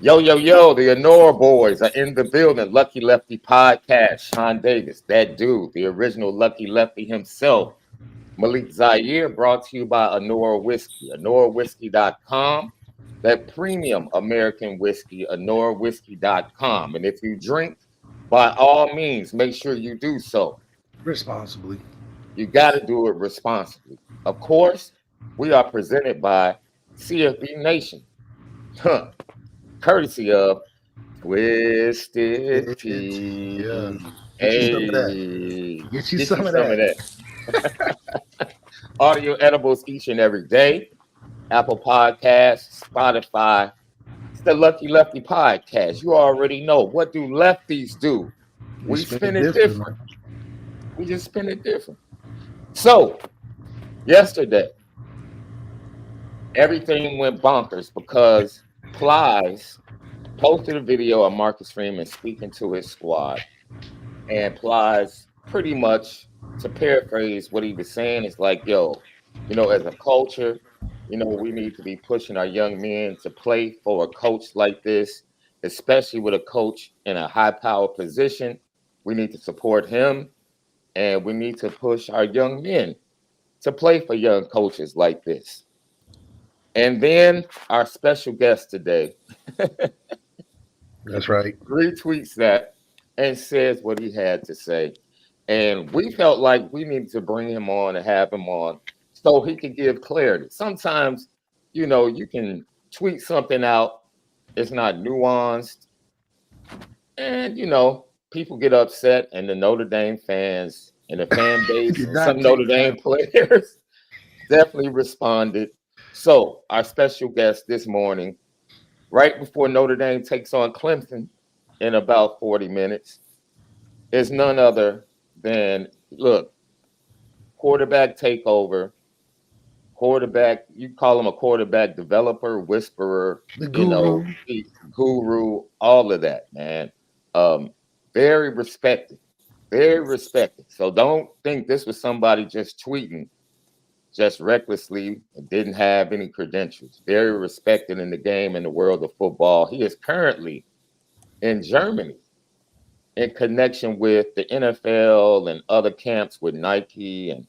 Yo, yo, yo, the Honora boys are in the building. Lucky Lefty podcast. Sean Davis, that dude, the original Lucky Lefty himself. MALIK ZAIRE, brought to you by Honora Whiskey. HonoraWhiskey.com. That premium American whiskey, HonoraWhiskey.com. And if you drink, by all means, make sure you do so responsibly. You got to do it responsibly. Of course, we are presented by CFB Nation. Huh. Courtesy of Twisted Tea. Yeah. Get you some of that. Hey, Get you some of that. Audio edibles each and every day. Apple Podcasts, Spotify. It's the Lucky Lefty podcast. You already know. What do lefties do? We spin it different. We just spin it different. So, yesterday, everything went bonkers because Plies posted a video of Marcus Freeman speaking to his squad. And Plies, pretty much, to paraphrase what he was saying, is like, yo, as a culture, we need to be pushing our young men to play for a coach like this, especially with a coach in a high-power position. We need to support him, and we need to push our young men to play for young coaches like this. And then our special guest today, that's right, retweets that and says what he had to say. And we felt like we needed to bring him on and have him on so he can give clarity. Sometimes, you can tweet something out, it's not nuanced, and, people get upset, and the Notre Dame fans and the fan base and some Notre Dame players definitely responded. So our special guest this morning, right before Notre Dame takes on Clemson in about 40 minutes, is none other than, quarterback takeover, you call him a quarterback developer, whisperer, the guru. Guru, all of that, man. Very respected. Very respected. So don't think this was somebody just tweeting just recklessly and didn't have any credentials. Very respected in the game, in the world of football. He is currently in Germany in connection with the NFL and other camps with Nike and,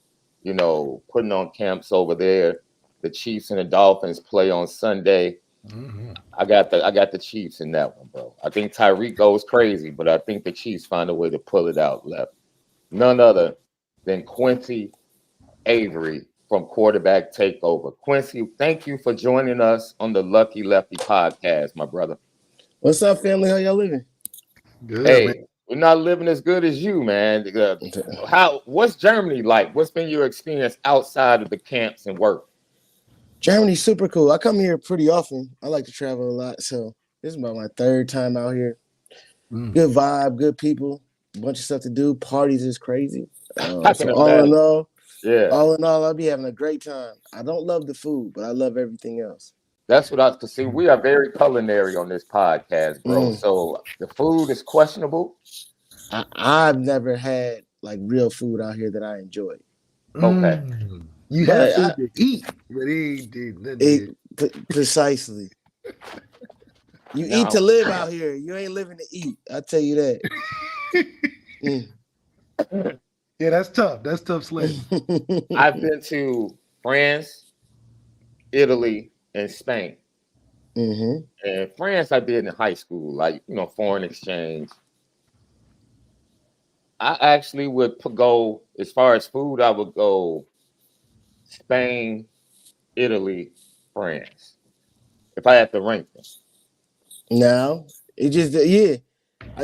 putting on camps over there. The Chiefs and the Dolphins play on Sunday. Mm-hmm. I got the Chiefs in that one, bro. I think Tyreek goes crazy, but I think the Chiefs find a way to pull it out left. None other than Quincy Avery from Quarterback Takeover. Quincy, thank you for joining us on the Lucky Lefty podcast, my brother. What's up, family? How y'all living? Good. Hey, man. We're not living as good as you, man. What's Germany like? What's been your experience outside of the camps and work? Germany's super cool. I come here pretty often. I like to travel a lot, so this is about my third time out here. Good vibe, good people, a bunch of stuff to do. Parties is crazy. So all in all, I'll be having a great time. I don't love the food, but I love everything else. That's what I have to see. We are very culinary on this podcast, bro. So the food is questionable. I've never had like real food out here that I enjoy. Okay. You had food to eat, but he did. Precisely. You eat to live out here. You ain't living to eat. I'll tell you that. Yeah, that's tough. That's tough sledding. I've been to France, Italy, and Spain. Mm-hmm. And France I did in high school, like, foreign exchange. I actually would go, as far as food, I would go Spain, Italy, France, if I had to rank them. No, it just, it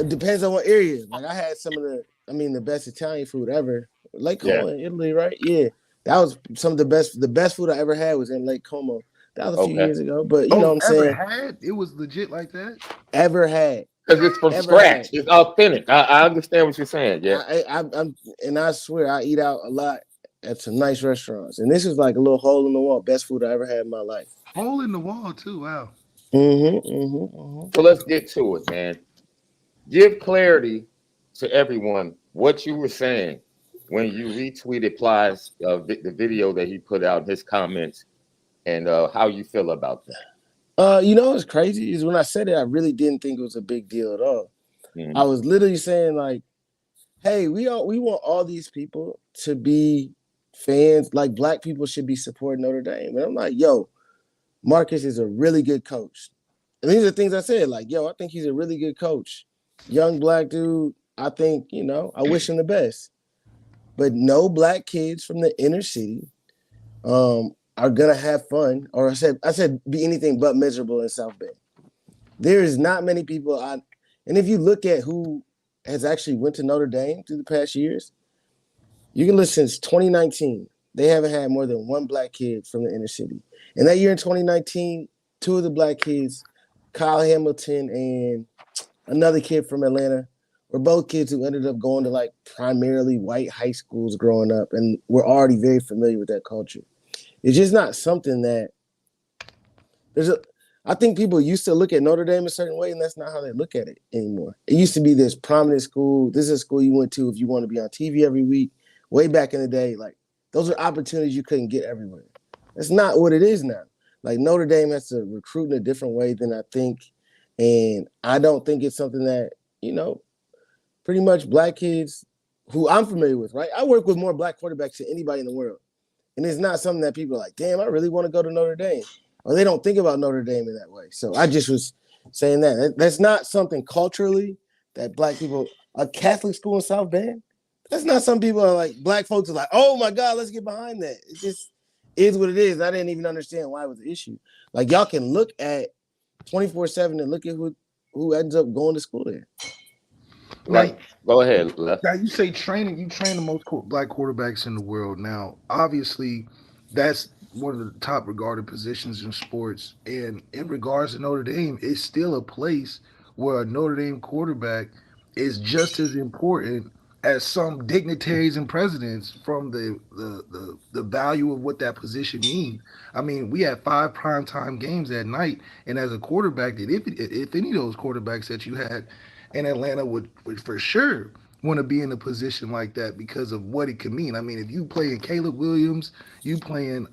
depends on what area. Like I had some of the best Italian food ever. Lake Como in Italy, right? Yeah. That was some of the best food I ever had was in Lake Como. That was a few years ago, but you know what I'm saying? Had? It was legit like that? Ever had. Because it's from scratch. It's authentic. I understand what you're saying. Yeah. I swear I eat out a lot at some nice restaurants. And this is like a little hole in the wall. Best food I ever had in my life. Hole in the wall too. Wow. So let's get to it, man. Give clarity to everyone what you were saying when you retweeted Plies the video that he put out, his comments, and how you feel about that. What's crazy is when I said it, I really didn't think it was a big deal at all. Mm-hmm. I was literally saying like, hey, we want all these people to be fans. Like black people should be supporting Notre Dame. And I'm like, yo, Marcus is a really good coach. And these are things I said, like, yo, I think he's a really good coach. Young black dude. I think, I wish him the best. But no black kids from the inner city are gonna have fun. Or I said be anything but miserable in South Bend. There is not many people and if you look at who has actually went to Notre Dame through the past years, you can look since 2019. They haven't had more than one black kid from the inner city. And that year in 2019, two of the black kids, Kyle Hamilton and another kid from Atlanta, were both kids who ended up going to like primarily white high schools growing up and were already very familiar with that culture. It's just not something that I think people used to look at Notre Dame a certain way, and that's not how they look at it anymore. It used to be this prominent school. This is a school you went to if you want to be on TV every week. Way back in the day, like those are opportunities you couldn't get everywhere. That's not what it is now. Like Notre Dame has to recruit in a different way than I think, and I don't think it's something that pretty much black kids who I'm familiar with. Right, I work with more black quarterbacks than anybody in the world, and it's not something that people are like, damn, I really want to go to Notre Dame. Or they don't think about Notre Dame in that way. So I just was saying that. That's not something culturally that black people, a Catholic school in South Bend, that's not some people are like, black folks are like, oh my God, let's get behind that. It just is what it is. I didn't even understand why it was an issue. Like y'all can look at 24/7 and look at who ends up going to school there. Like, go ahead, Left. Now you say training, you train the most black quarterbacks in the world. Now, obviously, that's one of the top regarded positions in sports. And in regards to Notre Dame, it's still a place where a Notre Dame quarterback is just as important as some dignitaries and presidents from the value of what that position means. I mean, we had 5 primetime games at night, and as a quarterback, that if any of those quarterbacks that you had in Atlanta would for sure want to be in a position like that because of what it could mean. I mean, if you playing Caleb Williams, you playing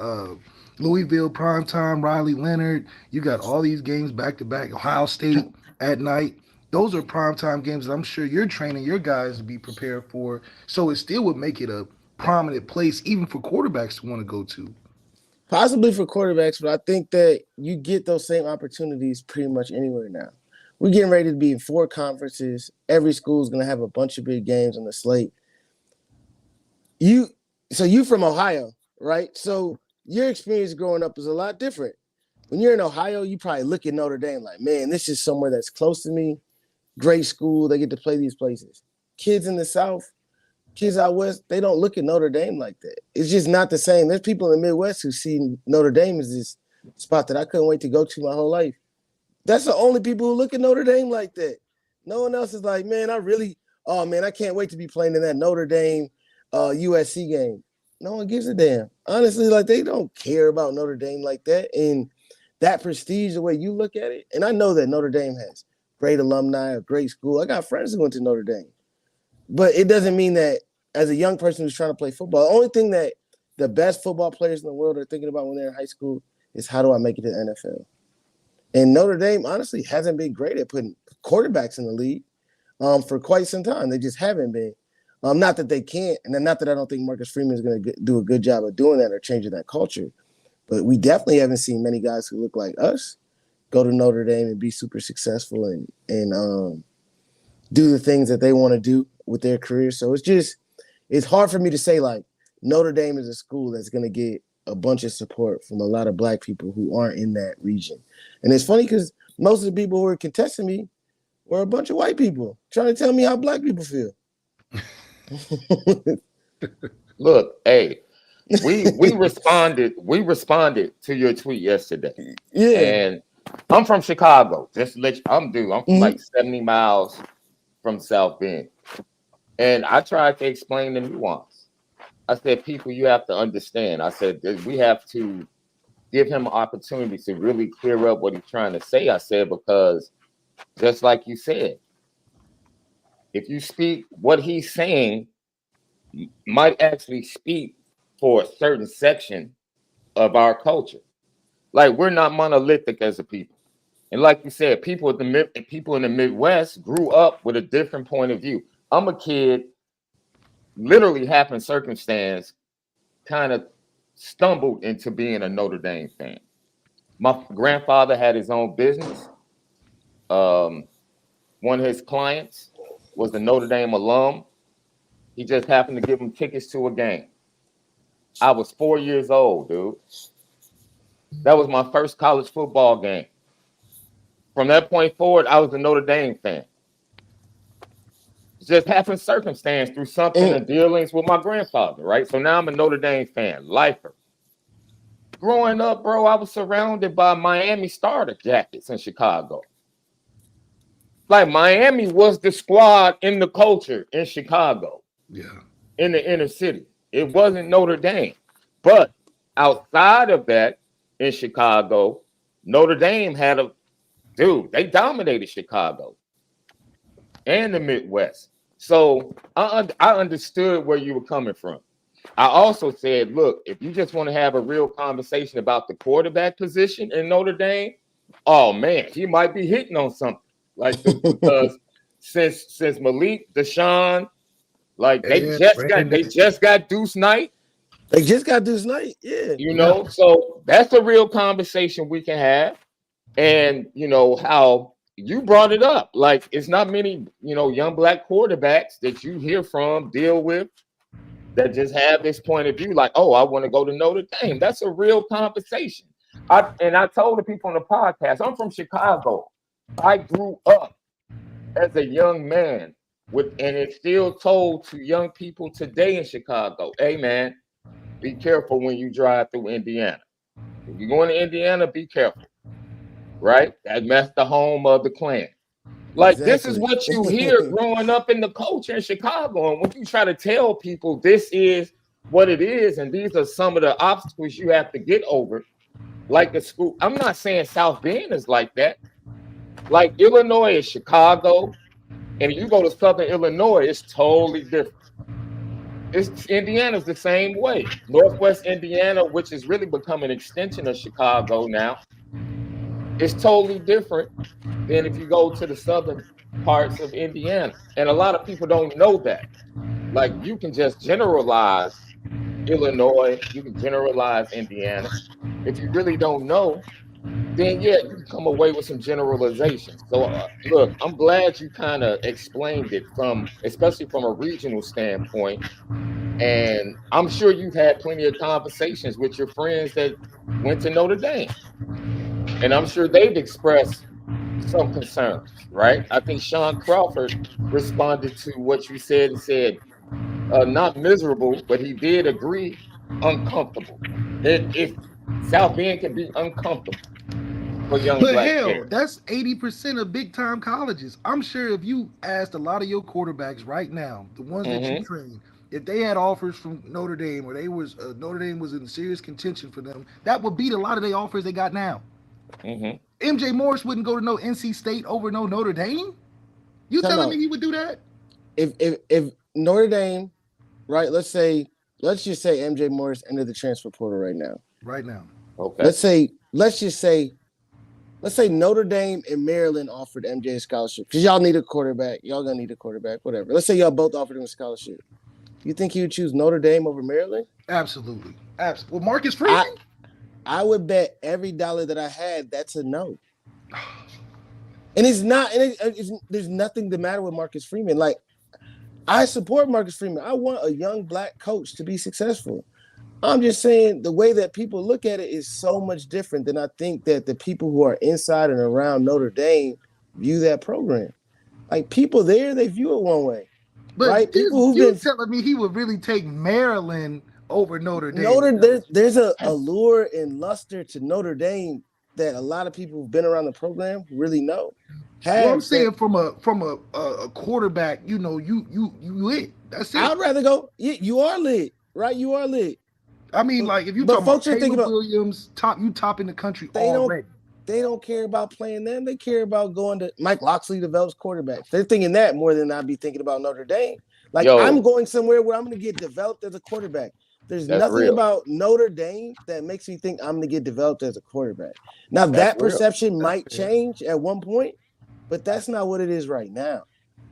Louisville primetime, Riley Leonard, you got all these games back to back, Ohio State at night. Those are primetime games that I'm sure you're training your guys to be prepared for. So it still would make it a prominent place even for quarterbacks to want to go to. Possibly for quarterbacks, but I think that you get those same opportunities pretty much anywhere now. We're getting ready to be in 4 conferences. Every school is going to have a bunch of big games on the slate. You from Ohio, right? So your experience growing up is a lot different. When you're in Ohio, you probably look at Notre Dame like, man, this is somewhere that's close to me. Great school. They get to play these places. Kids in the South, kids out West, they don't look at Notre Dame like that. It's just not the same. There's people in the Midwest who see Notre Dame as this spot that I couldn't wait to go to my whole life. That's the only people who look at Notre Dame like that. No one else is like, man, I can't wait to be playing in that Notre Dame USC game. No one gives a damn. Honestly, like they don't care about Notre Dame like that. And that prestige, the way you look at it, and I know that Notre Dame has great alumni, a great school. I got friends who went to Notre Dame. But it doesn't mean that as a young person who's trying to play football, the only thing that the best football players in the world are thinking about when they're in high school is how do I make it to the NFL? And Notre Dame, honestly, hasn't been great at putting quarterbacks in the league for quite some time. They just haven't been. Not that they can't, and not that I don't think Marcus Freeman is going to do a good job of doing that or changing that culture. But we definitely haven't seen many guys who look like us go to Notre Dame and be super successful and do the things that they want to do with their career. So it's hard for me to say like Notre Dame is a school that's going to get a bunch of support from a lot of black people who aren't in that region. And it's funny because most of the people who were contesting me were a bunch of white people trying to tell me how black people feel. Look, hey, we responded to your tweet yesterday. Yeah. And I'm from Chicago. Just to let you, I'm from like 70 miles from South Bend. And I tried to explain the nuance. I said, people, you have to understand. I said, we have to give him an opportunity to really clear up what he's trying to say. I said, because just like you said, if you speak what he's saying, might actually speak for a certain section of our culture. Like we're not monolithic as a people. And like you said, people in the Midwest grew up with a different point of view. I'm a kid, literally happened circumstance, kind of stumbled into being a Notre Dame fan. My grandfather had his own business. One of his clients was a Notre Dame alum. He just happened to give him tickets to a game. I was 4 years old, dude. That was my first college football game. From that point forward, I was a Notre Dame fan. It just happened circumstance through something and dealings with my grandfather, right? So now I'm a Notre Dame fan, lifer. Growing up, bro, I was surrounded by Miami starter jackets in Chicago. Like Miami was the squad in the culture in Chicago. Yeah. In the inner city. It wasn't Notre Dame. But outside of that, in Chicago, Notre Dame had they dominated Chicago and the Midwest. So I understood where you were coming from. I also said, look, if you just want to have a real conversation about the quarterback position in Notre Dame, oh man, he might be hitting on something. Like because since MALIK, SHAUN, like they just got Deuce Knight. They just got Deuce Knight, yeah. You know, so that's a real conversation we can have. And you know how you brought it up. Like it's not many, young black quarterbacks that you hear from, deal with, that just have this point of view, like, oh, I want to go to Notre Dame. That's a real conversation. I told the people on the podcast, I'm from Chicago. I grew up as a young man and it's still told to young people today in Chicago, hey man, be careful when you drive through Indiana. If you're going to Indiana, be careful. Right? That's the home of the Klan. Like This is what you hear growing up in the culture in Chicago. And when you try to tell people this is what it is, and these are some of the obstacles you have to get over, like the school. I'm not saying South Bend is like that. Like Illinois is Chicago, and if you go to Southern Illinois, it's totally different. Indiana's the same way. Northwest Indiana, which is really becoming an extension of Chicago now, it's totally different than if you go to the southern parts of Indiana. And a lot of people don't know that. Like you can just generalize Illinois, you can generalize Indiana. If you really don't know, then yeah, you can come away with some generalizations. So look, I'm glad you kind of explained it especially from a regional standpoint. And I'm sure you've had plenty of conversations with your friends that went to Notre Dame. And I'm sure they've expressed some concerns, right? I think Sean Crawford responded to what you said and said, not miserable, but he did agree, uncomfortable. If South Bend can be uncomfortable for young black hell, that's 80% of big time colleges. I'm sure if you asked a lot of your quarterbacks right now, the ones that you train, if they had offers from Notre Dame or Notre Dame was in serious contention for them, that would beat a lot of the offers they got now. MJ Morris wouldn't go to no NC State over no Notre Dame. You telling me he would do that? If Notre Dame, right? Let's just say MJ Morris entered the transfer portal right now. Right now. Okay. Let's say Notre Dame and Maryland offered MJ a scholarship because y'all need a quarterback. Y'all gonna need a quarterback, whatever. Let's say y'all both offered him a scholarship. You think he would choose Notre Dame over Maryland? Absolutely. Well, Marcus Freeman. I would bet every dollar that I had that's a no. And it's not. There's nothing the matter with Marcus Freeman. Like, I support Marcus Freeman. I want a young black coach to be successful. I'm just saying the way that people look at it is so much different than I think that the people who are inside and around Notre Dame view that program. Like people there, they view it one way. But right? People who've telling me he would really take Maryland over Notre Dame. There's a allure and luster to Notre Dame that a lot of people who've been around the program really know. Well, I'm saying from a quarterback, you lit. That's it. I'd rather go. You are lit, right? You are lit. I mean, like if you talk about Taylor Williams, top in the country already. They don't care about playing them. They care about going to Mike Locksley develops quarterbacks. They're thinking that more than I'd be thinking about Notre Dame. Like I'm going somewhere where I'm going to get developed as a quarterback. There's That's nothing real. about Notre Dame that makes me think I'm going to get developed as a quarterback. Now, That's that real. perception might change at one point, but that's not what it is right now.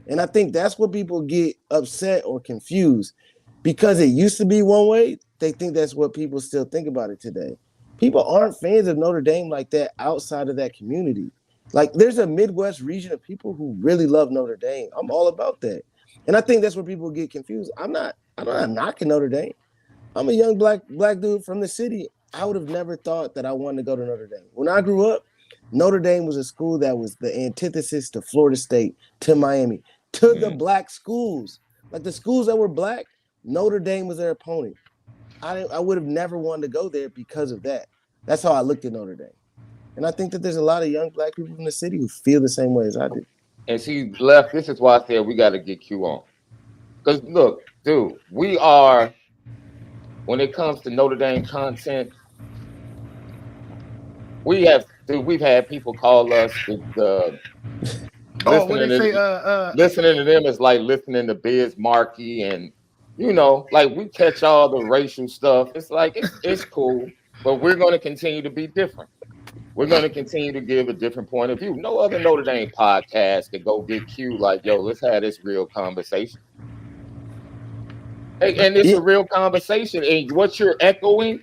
And I think that's what people get upset or confused. Because it used to be one way, they think that's what people still think about it today. People aren't fans of Notre Dame like that outside of that community. Like, there's a Midwest region of people who really love Notre Dame. I'm all about that. And I think that's where people get confused. I'm not knocking Notre Dame. I'm a young black dude from the city. I would have never thought that I wanted to go to Notre Dame. When I grew up, Notre Dame was a school that was the antithesis to Florida State, to Miami, to the black schools. Like the schools that were black, Notre Dame was their opponent. I would have never wanted to go there because of that. That's how I looked at Notre Dame. And I think that there's a lot of young black people in the city who feel the same way as I do. And she left. This is why I said we got to get Q on. Because look, dude, we are, when it comes to Notre Dame content, we've had people call us listening to them is like listening to Biz Markie, and like we catch all the racial stuff. It's like it's cool, but we're going to continue to be different. We're going to continue to give a different point of view. No other Notre Dame podcast could go get Q like, yo, let's have this real conversation. And it's a real conversation. And what you're echoing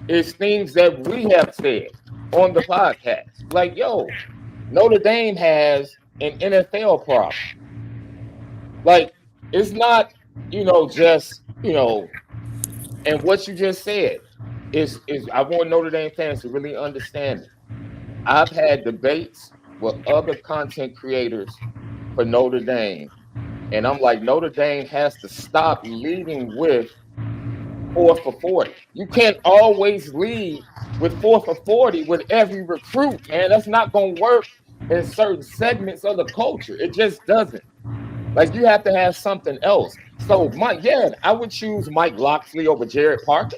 is things that we have said on the podcast. Like, yo, Notre Dame has an NFL problem. Like, it's not, just, and what you just said is I want Notre Dame fans to really understand it. I've had debates with other content creators for Notre Dame, and I'm like, Notre Dame has to stop leading with 4 for 40. You can't always lead with 4 for 40 with every recruit, man. That's not going to work in certain segments of the culture. It just doesn't. Like, you have to have something else. So, I would choose Mike Locksley over Jared Parker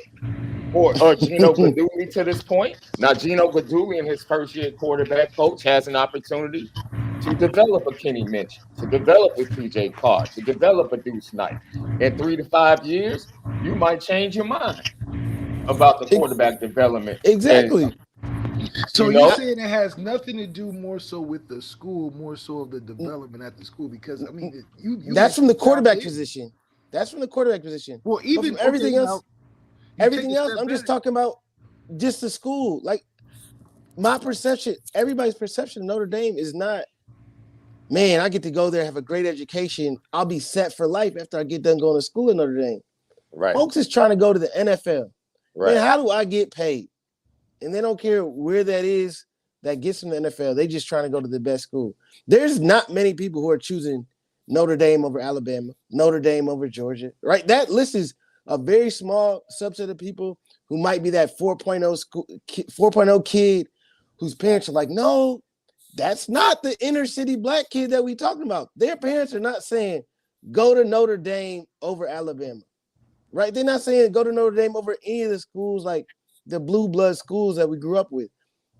or Gino Guidugli to this point. Now, Gino Guidugli in his first year quarterback coach has an opportunity to develop a Kenny Minchey, to develop a CJ Carr, to develop a Deuce Knight. In 3 to 5 years, you might change your mind about the quarterback development. Exactly. So you're saying it has nothing to do more so with the school, more so of the development at the school? Because I mean, that's from the quarterback position. That's from the quarterback position. Well, even everything else, I'm just talking about just the school. Like, my perception, everybody's perception of Notre Dame is not, man, I get to go there, have a great education. I'll be set for life after I get done going to school in Notre Dame. Right. Folks is trying to go to the NFL. Right. Man, how do I get paid? And they don't care where that is that gets them to the NFL. They just trying to go to the best school. There's not many people who are choosing Notre Dame over Alabama, Notre Dame over Georgia, right? That list is a very small subset of people who might be that 4.0 kid whose parents are like, no, that's not the inner city black kid that we talking about. Their parents are not saying go to Notre Dame over Alabama, right? They're not saying go to Notre Dame over any of the schools like the blue blood schools that we grew up with.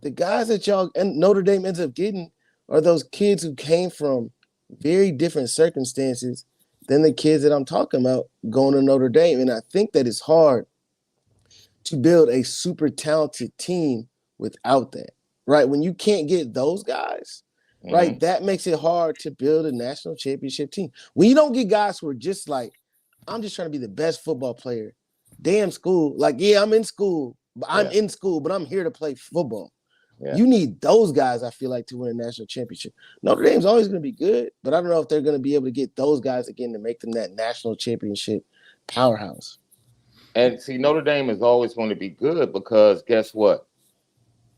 The guys that y'all and Notre Dame ends up getting are those kids who came from very different circumstances than the kids that I'm talking about going to Notre Dame. And I think that it's hard to build a super talented team without that, right? When you can't get those guys, right, that makes it hard to build a national championship team. When you don't get guys who are just like, I'm just trying to be the best football player. Damn school. Like, yeah, I'm in school. In school, but I'm here to play football. Yeah. You need those guys, I feel like, to win a national championship. Notre Dame's always going to be good, but I don't know if they're going to be able to get those guys again to make them that national championship powerhouse. And see, Notre Dame is always going to be good because guess what?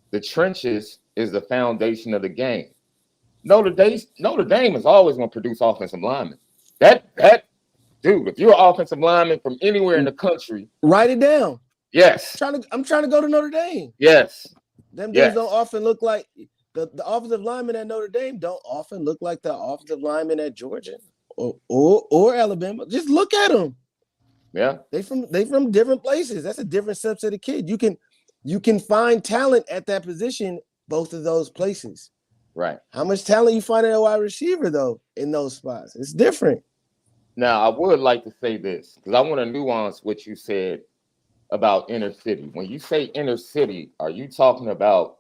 The trenches is the foundation of the game. Notre Dame is always going to produce offensive linemen. That dude, if you're an offensive lineman from anywhere in the country, write it down. Yes. I'm trying to go to Notre Dame. Yes. Them dudes don't often look like the offensive linemen at Notre Dame don't often look like the offensive linemen at Georgia or Alabama. Just look at them. Yeah. They from different places. That's a different subset of kid. You can find talent at that position, both of those places. Right. How much talent you find at a wide receiver though in those spots? It's different. Now I would like to say this because I want to nuance what you said about inner city. When you say inner city, are you talking about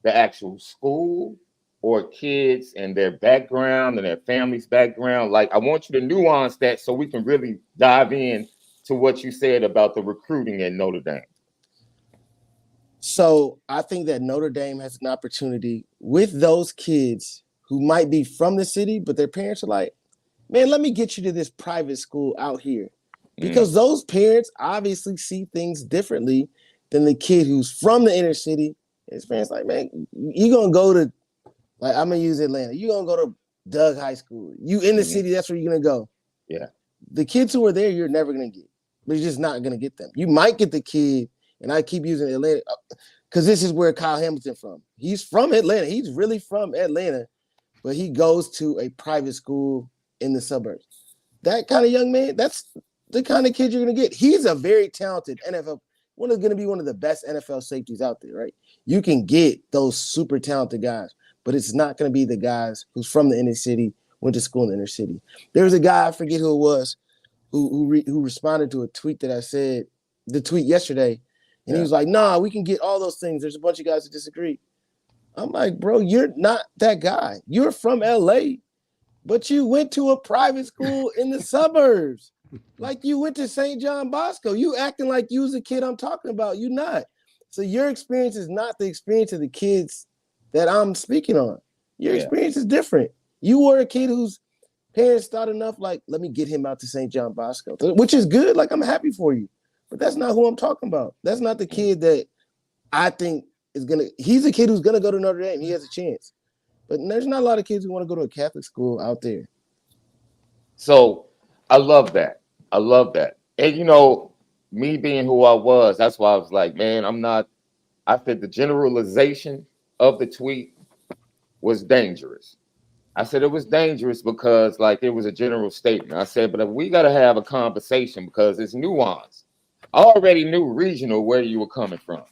the actual school or kids and their background and their family's background? Like, I want you to nuance that so we can really dive in to what you said about the recruiting at Notre Dame. So I think that Notre Dame has an opportunity with those kids who might be from the city, but their parents are like, man, let me get you to this private school out here. Because those parents obviously see things differently than the kid who's from the inner city. His parents like, man, you're going to go to, like, I'm going to use Atlanta. You're going to go to Doug High School. You in the city, that's where you're going to go. Yeah. The kids who are there, you're never going to get. But you're just not going to get them. You might get the kid, and I keep using Atlanta, because this is where Kyle Hamilton from. He's from Atlanta. He's really from Atlanta, but he goes to a private school in the suburbs. That kind of young man, that's the kind of kid you're going to get. He's a very talented NFL, going to be one of the best NFL safeties out there, right? You can get those super talented guys, but it's not going to be the guys who's from the inner city, went to school in the inner city. There was a guy, I forget who it was, who responded to a tweet that I said, the tweet yesterday, and he was like, nah, we can get all those things. There's a bunch of guys that disagree. I'm like, bro, you're not that guy. You're from LA, but you went to a private school in the suburbs. Like you went to St. John Bosco. You acting like you was a kid I'm talking about. You not. So your experience is not the experience of the kids that I'm speaking on. Your experience is different. You were a kid whose parents thought enough, like, let me get him out to St. John Bosco, which is good. Like, I'm happy for you. But that's not who I'm talking about. That's not the kid that I think is going to – he's a kid who's going to go to Notre Dame. He has a chance. But there's not a lot of kids who want to go to a Catholic school out there. So I love that. I love that. And, you know, me being who I was, that's why I was like, man, I'm not – I said the generalization of the tweet was dangerous. I said it was dangerous because, like, it was a general statement. I said, but we got to have a conversation because it's nuance. I already knew regional where you were coming from.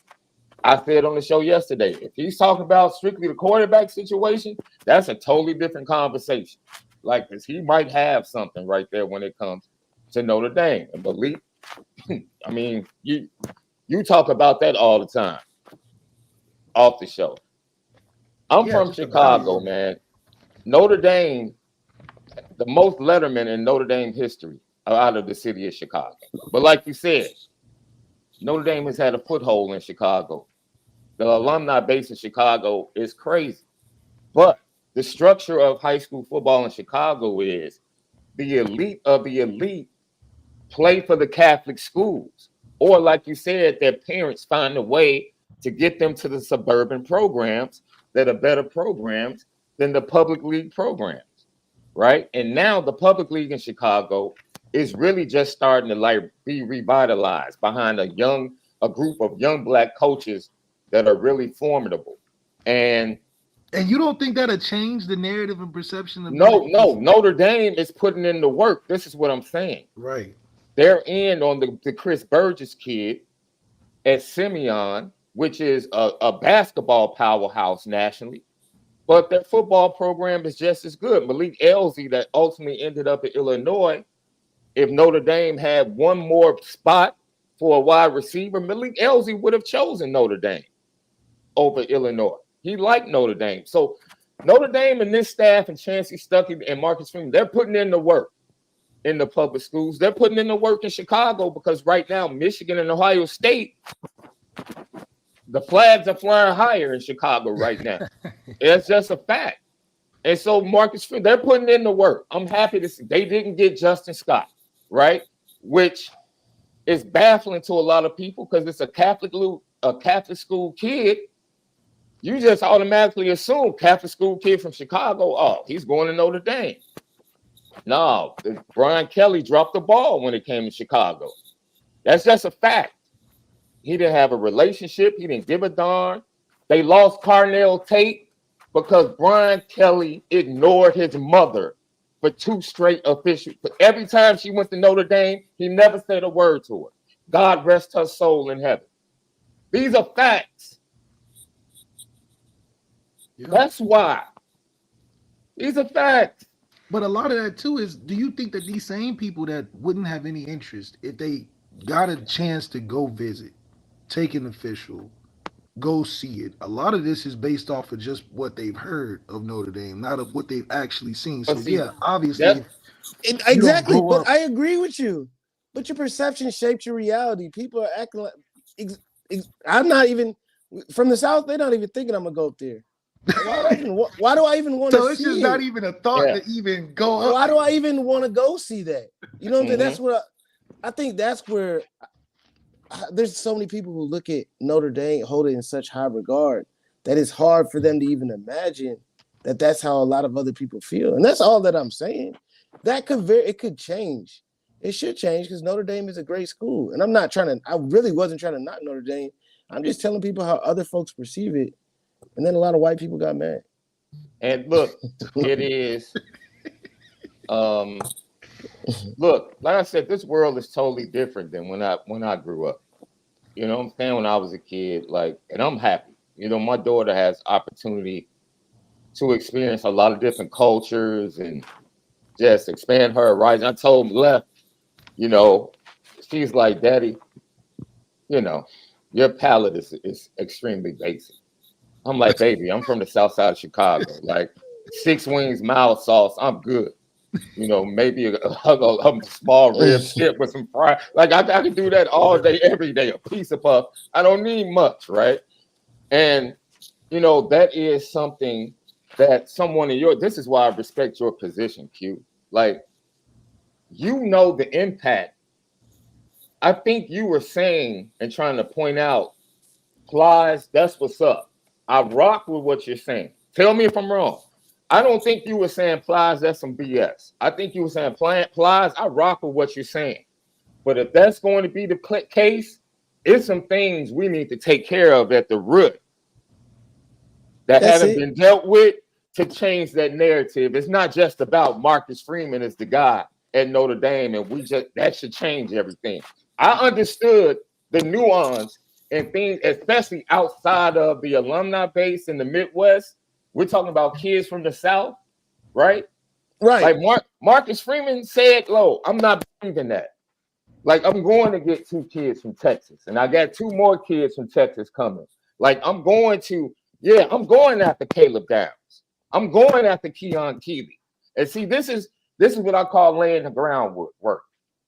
I said on the show yesterday, if he's talking about strictly the quarterback situation, that's a totally different conversation. Like, because he might have something right there when it comes to Notre Dame. And MALIK, I mean, you talk about that all the time off the show. I'm from Chicago, man. Notre Dame, the most letterman in Notre Dame history out of the city of Chicago. But like you said, Notre Dame has had a foothold in Chicago. The alumni base in Chicago is crazy. But the structure of high school football in Chicago is the elite of the elite play for the Catholic schools. Or like you said, their parents find a way to get them to the suburban programs that are better programs than the public league programs, right? And now the public league in Chicago is really just starting to like be revitalized behind a group of young black coaches that are really formidable. And you don't think that'll change the narrative and perception of no, Notre Dame is putting in the work. This is what I'm saying. Right. They're in on the Chris Burgess kid at Simeon, which is a basketball powerhouse nationally. But their football program is just as good. Malik Elzy, that ultimately ended up at Illinois, if Notre Dame had one more spot for a wide receiver, Malik Elzy would have chosen Notre Dame over Illinois. He liked Notre Dame. So Notre Dame and this staff and Chancey Stuckey and Marcus Freeman, they're putting in the work in the public schools. They're putting in the work in Chicago because right now, Michigan and Ohio State, the flags are flying higher in Chicago right now. It's just a fact. And so Marcus, they're putting in the work. I'm happy to see they didn't get Justin Scott, right? Which is baffling to a lot of people because it's a Catholic school kid. You just automatically assume Catholic school kid from Chicago, oh, he's going to Notre Dame. No, Brian Kelly dropped the ball when it came to Chicago. That's just a fact. He didn't have a relationship. He didn't give a darn. They lost Carnell Tate because Brian Kelly ignored his mother for 2 straight officials. But every time she went to Notre Dame, he never said a word to her. God rest her soul in heaven. These are facts. Yeah. That's why. These are facts. But a lot of that too is, do you think that these same people that wouldn't have any interest, if they got a chance to go visit, take an official, go see it. A lot of this is based off of just what they've heard of Notre Dame, not of what they've actually seen. But So see, yeah, obviously, that if you don't Exactly, grow but up, I agree with you. But your perception shapes your reality. People are acting like I'm not even from the South. They're not even thinking I'm gonna go up there. Why do I even want to so it's just see not it? even a thought yeah. to even go up Why do there. I even want to go see that? You know what I'm saying? Mhm. That's what I think. That's where there's so many people who look at Notre Dame, hold it in such high regard that it's hard for them to even imagine that that's how a lot of other people feel. And that's all that I'm saying. That it could change. It should change because Notre Dame is a great school. And I really wasn't trying to knock Notre Dame. I'm just telling people how other folks perceive it. And then a lot of white people got mad. And look, it is. Look, like I said, this world is totally different than when I grew up. You know what I'm saying? When I was a kid, like, and I'm happy. You know, my daughter has opportunity to experience a lot of different cultures and just expand her horizon. I told Left, you know, she's like, Daddy, you know, your palate is extremely basic. I'm like, baby, I'm from the south side of Chicago. Like 6 wings, mild sauce, I'm good. You know, maybe a small rib tip with some fries. Like I can do that all day, every day. A piece of puff. I don't need much, right? And you know, that is something that someone in your. This is why I respect your position, Q. Like, you know, the impact. I think you were saying and trying to point out, Plies. That's what's up. I rock with what you're saying. Tell me if I'm wrong. I don't think you were saying Plies, that's some BS. I think you were saying Plies, I rock with what you're saying. But if that's going to be the case, it's some things we need to take care of at the root that haven't been dealt with to change that narrative. It's not just about Marcus Freeman as the guy at Notre Dame, and that should change everything. I understood the nuance and things, especially outside of the alumni base in the Midwest. We're talking about kids from the South, right? Right. Like Marcus Freeman said, "Lo, I'm not believing that. Like, I'm going to get 2 kids from Texas, and I got 2 more kids from Texas coming. Like, I'm going after Caleb Downs. I'm going after Keon Keeley. And see, this is what I call laying the groundwork.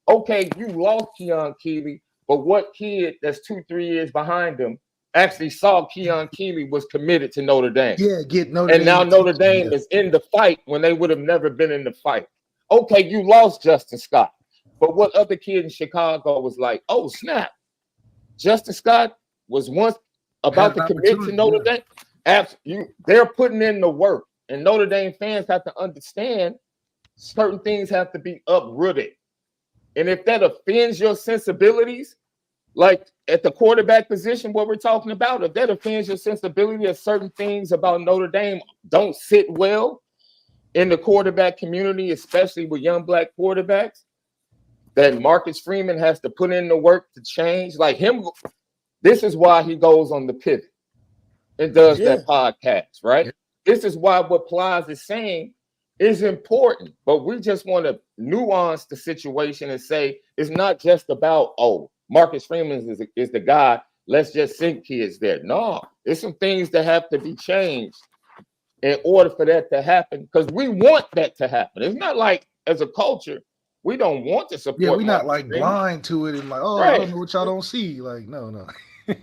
Okay, you lost Keon Keeley, but what kid that's 2-3 years behind him actually saw Keon Keeley was committed to Notre Dame? Yeah, get Notre And Dame. now Notre Dame is in the fight when they would have never been in the fight. Okay, you lost Justin Scott. But what other kid in Chicago was like, oh, snap. Justin Scott was once about to commit to Notre Dame. They're putting in the work. And Notre Dame fans have to understand certain things have to be uprooted. And if that offends your sensibilities, like at the quarterback position, what we're talking about, if that offends your sensibility of certain things about Notre Dame don't sit well in the quarterback community, especially with young black quarterbacks, that Marcus Freeman has to put in the work to change. Like him, this is why he goes on the pivot and does that podcast, right? This is why what Plies is saying is important, but we just want to nuance the situation and say it's not just about, oh, Marcus Freeman is the guy, let's just send kids there. No, there's some things that have to be changed in order for that to happen, because we want that to happen. It's not like as a culture, we don't want to support. Yeah, we're not Marcus like Freeman. blind to it and like, oh, Right. I don't know what y'all don't see. Like, no.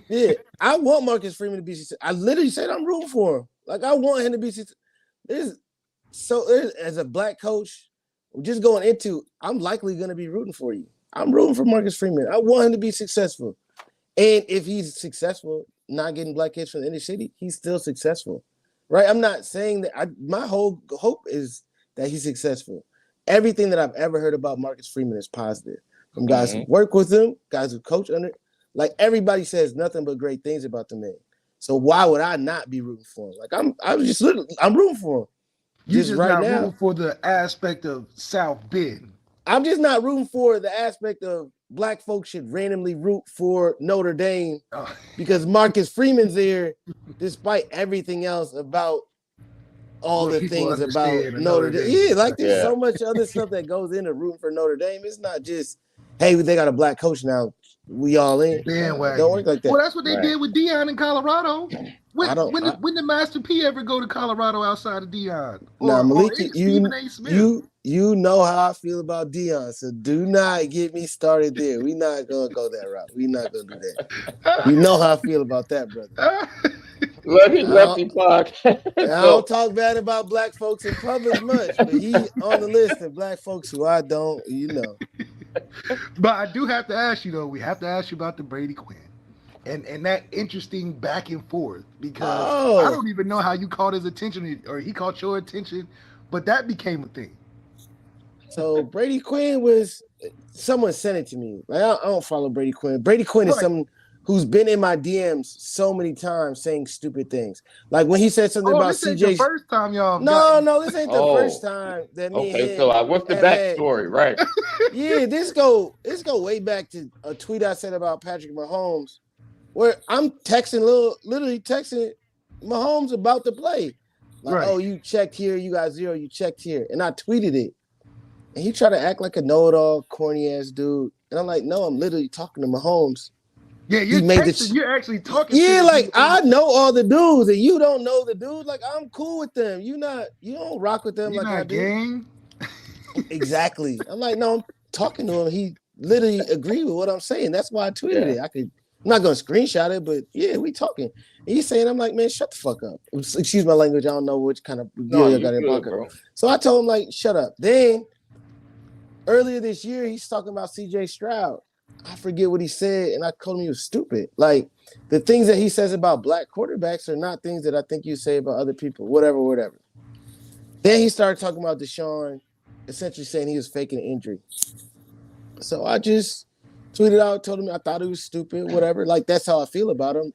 Yeah, I want Marcus Freeman to be successful. I literally said I'm rooting for him. Like, I want him to be successful. As a black coach, just going into, I'm likely going to be rooting for you. I'm rooting for Marcus Freeman. I want him to be successful. And if he's successful, not getting black kids from the inner city, he's still successful, right? I'm not saying that. My whole hope is that he's successful. Everything that I've ever heard about Marcus Freeman is positive. From guys who work with him, guys who coach under, like everybody says nothing but great things about the man. So why would I not be rooting for him? Like I'm rooting for him. You just right not now, rooting for the aspect of South Bend. I'm just not rooting for the aspect of black folks should randomly root for Notre Dame because Marcus Freeman's there, despite everything else about all the things about Notre Dame. Yeah, like there's so much other stuff that goes into rooting for Notre Dame. It's not just hey, they got a black coach now. We all in. Bandwagon. Don't work like that. Well, that's what they did with Deion in Colorado. When did Master P ever go to Colorado outside of Deion? Malik, Stephen A. Smith. You know how I feel about Deion, so do not get me started there. We're not gonna go that route. We're not gonna do that. You know how I feel about that, brother. Lefty podcast. I don't talk bad about black folks in public much, but he on the list of black folks who I don't, you know. But I do have to ask you though. We have to ask you about the Brady Quinn. And that interesting back and forth, because I don't even know how you caught his attention or he caught your attention, but that became a thing. So Brady Quinn someone sent it to me. Like, I don't follow Brady Quinn. Brady Quinn is someone who's been in my DMs so many times saying stupid things. Like when he said something about this CJ. Ain't the first time y'all. No, this ain't the first time that me. Okay, so what's the backstory, right? Yeah, this go way back to a tweet I said about Patrick Mahomes, where I'm literally texting Mahomes about the play. Like, oh, you checked here, you got 0, you checked here. And I tweeted it. And he tried to act like a know-it-all, corny-ass dude. And I'm like, no, I'm literally talking to Mahomes. Yeah, you're actually talking to like, I know all the dudes, and you don't know the dude. Like, I'm cool with them. You don't rock with them like I do. Gang? Exactly. I'm like, no, I'm talking to him. He literally agreed with what I'm saying. That's why I tweeted it. I'm not going to screenshot it, but yeah, we talking. And he's saying, I'm like, man, shut the fuck up. Excuse my language. I don't know which kind of deal you got in pocket. So I told him, like, shut up. Then earlier this year, he's talking about CJ Stroud. I forget what he said, and I told him he was stupid. Like, the things that he says about black quarterbacks are not things that I think you say about other people, whatever. Then he started talking about SHAUN, essentially saying he was faking an injury. So I just tweeted out, told him I thought he was stupid, whatever. Like, that's how I feel about him.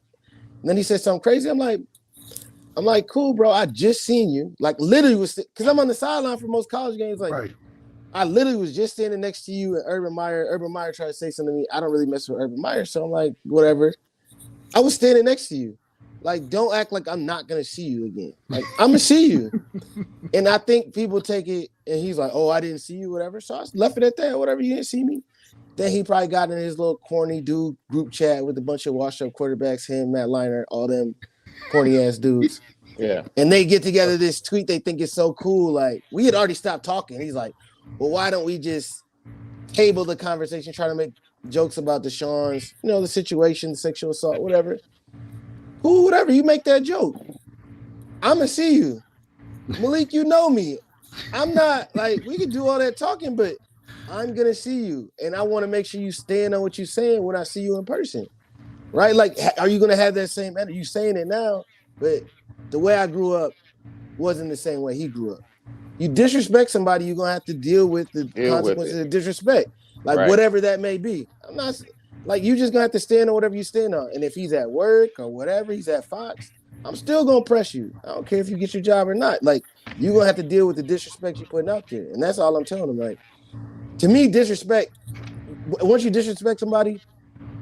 And then he said something crazy. I'm like, cool, bro. I just seen you. Like, literally because I'm on the sideline for most college games. Like, I literally was just standing next to you and Urban Meyer. Urban Meyer tried to say something to me. I don't really mess with Urban Meyer. So I'm like, whatever. I was standing next to you. Like, don't act like I'm not going to see you again. Like, I'm going to see you. And I think people take it, and he's like, oh, I didn't see you, whatever. So I left it at that, whatever. You didn't see me. Then he probably got in his little corny dude group chat with a bunch of washed-up quarterbacks, him, Matt Leinart, all them corny-ass dudes. Yeah. And they get together this tweet they think is so cool. Like, we had already stopped talking. He's like, well, why don't we just table the conversation, try to make jokes about the SHAUNs, the situation, the sexual assault, whatever. Cool, whatever. You make that joke. I'm going to see you. Malik, you know me. I'm not, like, we can do all that talking, but I'm going to see you. And I want to make sure you stand on what you're saying when I see you in person. Right? Like, are you going to have that same energy? You saying it now, but the way I grew up wasn't the same way he grew up. You disrespect somebody, you're going to have to deal with the consequences of disrespect. Like, whatever that may be. I'm not, like, you just going to have to stand on whatever you stand on. And if he's at work or whatever, he's at Fox, I'm still going to press you. I don't care if you get your job or not. Like, you're going to have to deal with the disrespect you're putting out there. And that's all I'm telling him. Like, to me, disrespect, once you disrespect somebody,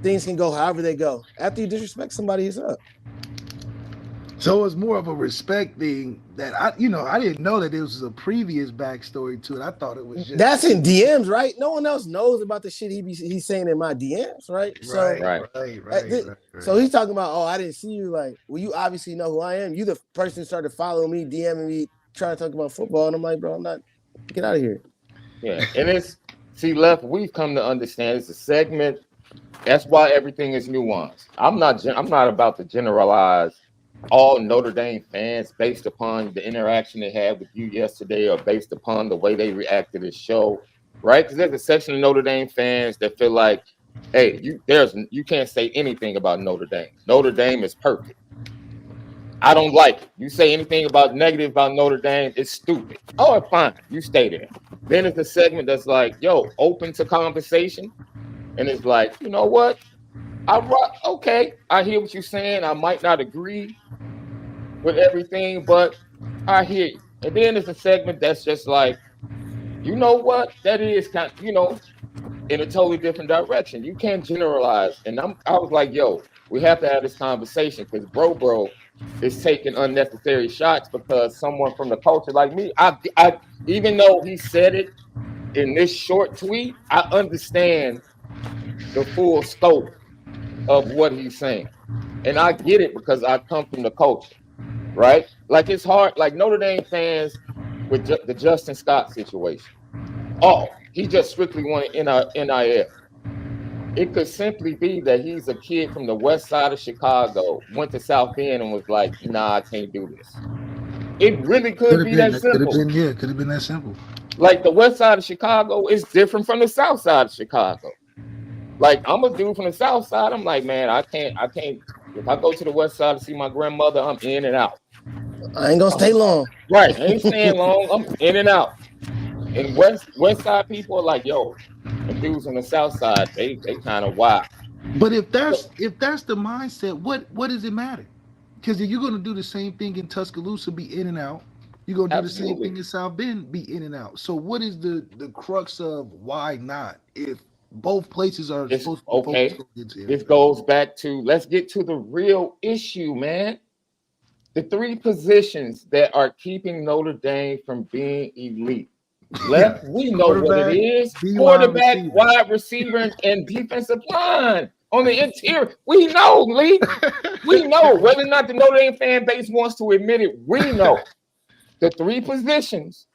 things can go however they go. After you disrespect somebody, it's up. So it's more of a respect thing that I didn't know that there was a previous backstory to it. I thought it was just that's in DMs, right? No one else knows about the shit he's saying in my DMs, right? Right. So he's talking about, I didn't see you. Like, well, you obviously know who I am. You the person who started following me, DMing me, trying to talk about football, and I'm like, bro, I'm not. Get out of here. Yeah, and Left. We've come to understand it's a segment. That's why everything is nuanced. I'm not about to generalize all Notre Dame fans based upon the interaction they had with you yesterday or based upon the way they reacted to the show, right? Because there's a section of Notre Dame fans that feel like, hey, you can't say anything about Notre Dame. Notre Dame is perfect. I don't like it. You say anything negative about Notre Dame, it's stupid. Oh, fine, you stay there. Then it's a segment that's like, yo, open to conversation. And it's like, you know what? Okay, I hear what you're saying. I might not agree with everything, but I hear you. And then there's a segment that's just like, you know what? That is kind of, in a totally different direction. You can't generalize. And I was like, yo, we have to have this conversation because bro is taking unnecessary shots because someone from the culture like me, I even though he said it in this short tweet, I understand the full scope of what he's saying. And I get it because I come from the culture, right? Like it's hard, like Notre Dame fans with the Justin Scott situation. Oh, he just strictly wanted NIL. It could simply be that he's a kid from the west side of Chicago, went to South Bend and was like, nah, I can't do this. It really could be that simple. Could have been that simple. Like the west side of Chicago is different from the south side of Chicago. Like I'm a dude from the south side. I'm like, man, I can't. If I go to the west side to see my grandmother, I'm in and out. I ain't gonna stay long. Right, I ain't staying long. I'm in and out. And west side people are like, yo, the dudes on the south side, they kind of wild. But if that's the mindset, what does it matter? Because if you're gonna do the same thing in Tuscaloosa, be in and out. You're gonna do the same thing in South Bend, be in and out. So what is the crux of why not? If both places are supposed to okay. This goes back to, let's get to the real issue, man. The three positions that are keeping Notre Dame from being elite. Left, we know what it is. Quarterback, wide receiver, and defensive line on the interior. We know, Lee. We know. Whether or not the Notre Dame fan base wants to admit it, we know. The three positions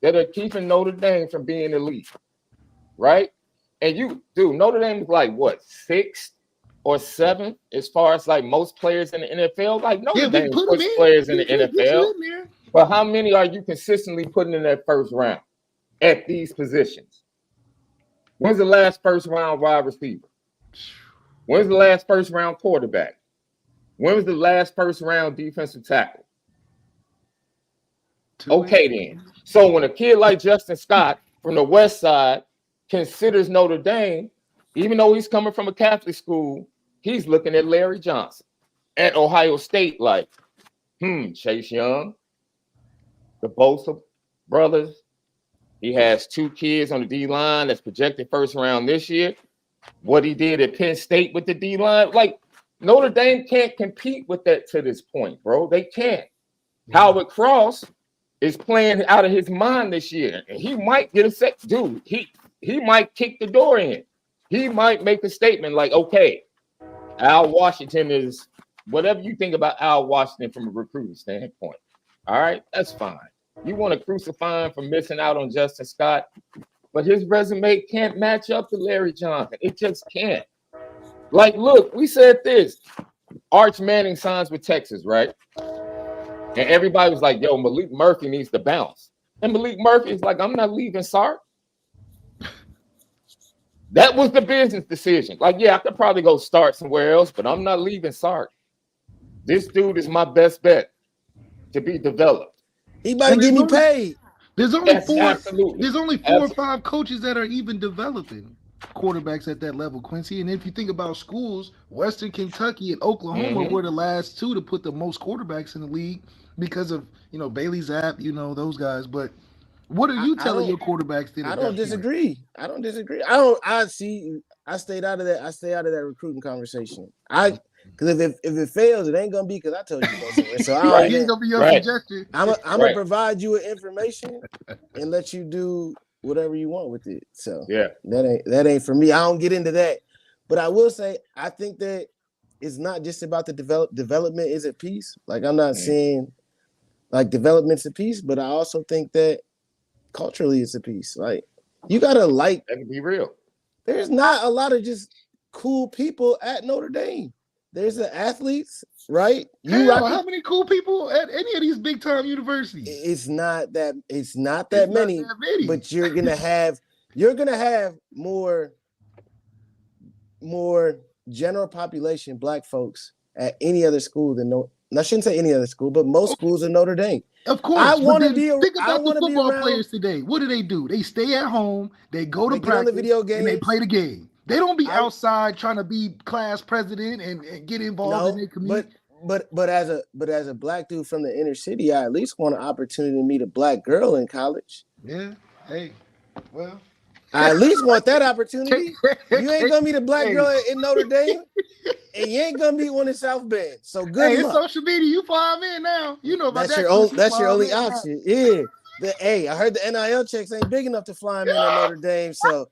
that are keeping Notre Dame from being elite, right? And Notre Dame is like what, 6th or 7th as far as like most players in the NFL? Like Notre Dame puts players in the NFL. But how many are you consistently putting in that first round at these positions? When's the last first round wide receiver? When's the last first round quarterback? When was the last first round defensive tackle? Okay, then. So when a kid like Justin Scott from the West Side considers Notre Dame, even though he's coming from a Catholic school, he's looking at Larry Johnson at Ohio State like, Chase Young, the Bosa brothers. He has 2 kids on the D-line that's projected first round this year. What he did at Penn State with the D-line, like Notre Dame can't compete with that to this point, bro. They can't. Howard Cross is playing out of his mind this year, and he might get a set. Dude, he might kick the door in. He might make a statement like, okay, Al Washington is whatever you think about Al Washington from a recruiting standpoint. All right, that's fine. You want to crucify him for missing out on Justin Scott, but his resume can't match up to Larry Johnson. It just can't. Like, look, we said this. Arch Manning signs with Texas, right? And everybody was like, yo, Malik Murphy needs to bounce. And Malik Murphy is like, I'm not leaving Sark. That was the business decision. Like, yeah, I could probably go start somewhere else, but I'm not leaving Sark. This dude is my best bet to be developed. He about to get me paid. There's only four or 5 coaches that are even developing quarterbacks at that level, Quincy. And if you think about schools, Western Kentucky and Oklahoma were the last 2 to put the most quarterbacks in the league because of, Bailey Zapp, those guys. But what are you telling your quarterbacks? I don't disagree. I stayed out of that. I stay out of that recruiting conversation. Because if it fails, it ain't gonna be because I told you to go somewhere. So it ain't gonna be your suggestion. I'm gonna provide you with information and let you do whatever you want with it. So that ain't for me. I don't get into that. But I will say I think that it's not just about the development is a piece. Like I'm not saying like development's a piece, but I also think that culturally it's a piece. Like you gotta like that can be real. There's not a lot of just cool people at Notre Dame. There's the athletes, right? How many cool people at any of these big time universities? It's not that many, but you're gonna have more general population Black folks at any other school than I shouldn't say any other school, but most schools in Notre Dame. Of course, I want to be. Think about the football players today. What do? They stay at home. They go to practice. Video games. And they play the game. They don't be outside trying to be class president and get involved in their community. But as a Black dude from the inner city, I at least want an opportunity to meet a Black girl in college. Yeah. Hey. Well. I at least want that opportunity. You ain't gonna meet a Black girl in Notre Dame, and you ain't gonna meet one in South Bend. So good luck. It's social media. You 5 in now. You know about that's your only option. Yeah. I heard the NIL checks ain't big enough to fly him in at Notre Dame. So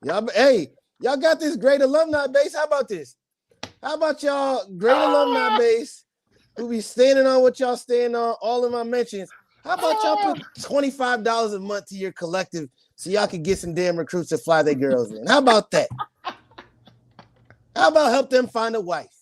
y'all got this great alumni base. How about this? How about y'all great alumni base who be standing on what y'all stand on, all of my mentions? How about y'all put $25 a month to your collective so y'all can get some damn recruits to fly their girls in? How about that? How about help them find a wife?